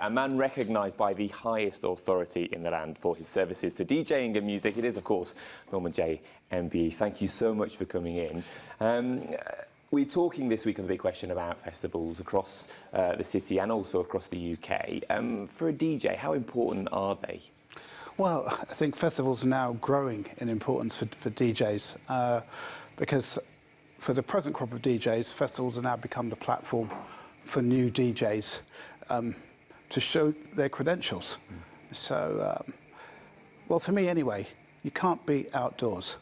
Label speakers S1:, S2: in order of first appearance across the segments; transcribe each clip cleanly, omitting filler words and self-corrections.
S1: A man recognised by the highest authority in the land for his services to DJing and music. It is, of course, Norman Jay MBE. Thank you so much for coming in. We're talking this week on The Big Question about festivals across the city and also across the UK. For a DJ, how important are they?
S2: Well, I think festivals are now growing in importance for DJs because for the present crop of DJs, festivals have now become the platform for new DJs to show their credentials. So, well, for me anyway, you can't be outdoors.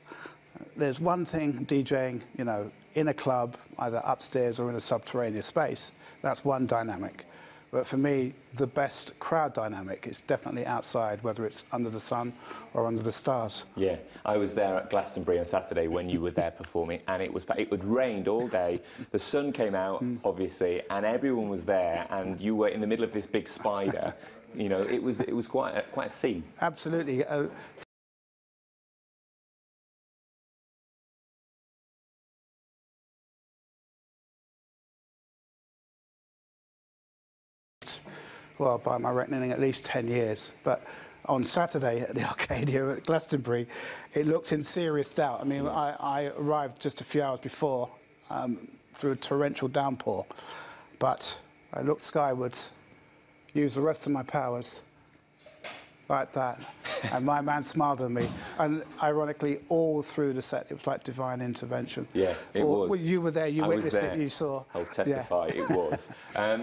S2: There's one thing DJing, you know, in a club, either upstairs or in a subterranean space. That's one dynamic. But for me, the best crowd dynamic is definitely outside, whether it's under the sun or under the stars.
S1: Yeah, I was there at Glastonbury on Saturday when you were there performing, and it had rained all day. The sun came out, obviously, and everyone was there, and you were in the middle of this big spider. You know, it was quite a scene.
S2: Absolutely. Well, by my reckoning, at least 10 years. But on Saturday at the Arcadia at Glastonbury, it looked in serious doubt. I mean, I arrived just a few hours before through a torrential downpour, but I looked skywards, used the rest of my powers like that, and my man smiled at me. And ironically, all through the set, it was like divine intervention.
S1: Yeah, it was.
S2: Well, you were there, you witnessed it, you saw.
S1: I'll testify, it was.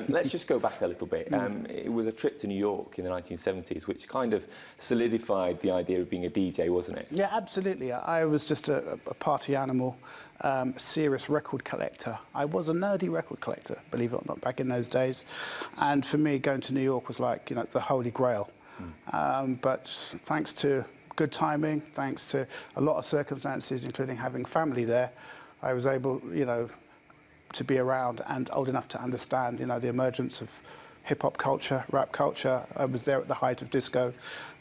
S1: Let's just go back a little bit. It was a trip to New York in the 1970s, which kind of solidified the idea of being a DJ, wasn't it?
S2: Yeah, absolutely. I was just a party animal, serious record collector. I was a nerdy record collector, believe it or not, back in those days. And for me, going to New York was like, you know, the holy grail. But thanks to good timing, thanks to a lot of circumstances, including having family there, I was able, you know, to be around and old enough to understand, you know, the emergence of hip-hop culture, rap culture. I was there at the height of disco,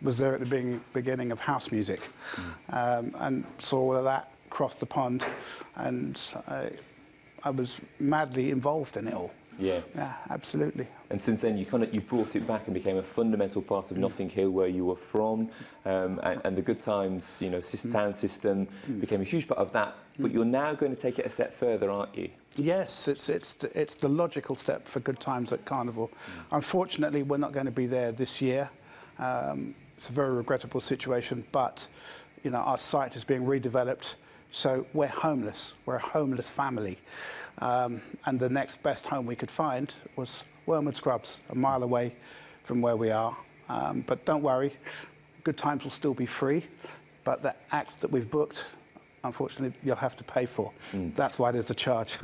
S2: was there at the beginning of house music, and saw all of that cross the pond, and I was madly involved in it all.
S1: Yeah.
S2: Yeah, absolutely.
S1: And since then, you brought it back and became a fundamental part of Notting Hill, where you were from, and the Good Times, you know, sound system became a huge part of that. But you're now going to take it a step further, aren't you? Yes,
S2: it's the logical step for Good Times at Carnival. Unfortunately, we're not going to be there this year. It's a very regrettable situation, but you know, our site is being redeveloped. So we're homeless. We're a homeless family. And the next best home we could find was Wormwood Scrubs, a mile away from where we are. But don't worry, Good Times will still be free. But the acts that we've booked, unfortunately, you'll have to pay for. That's why there's a charge.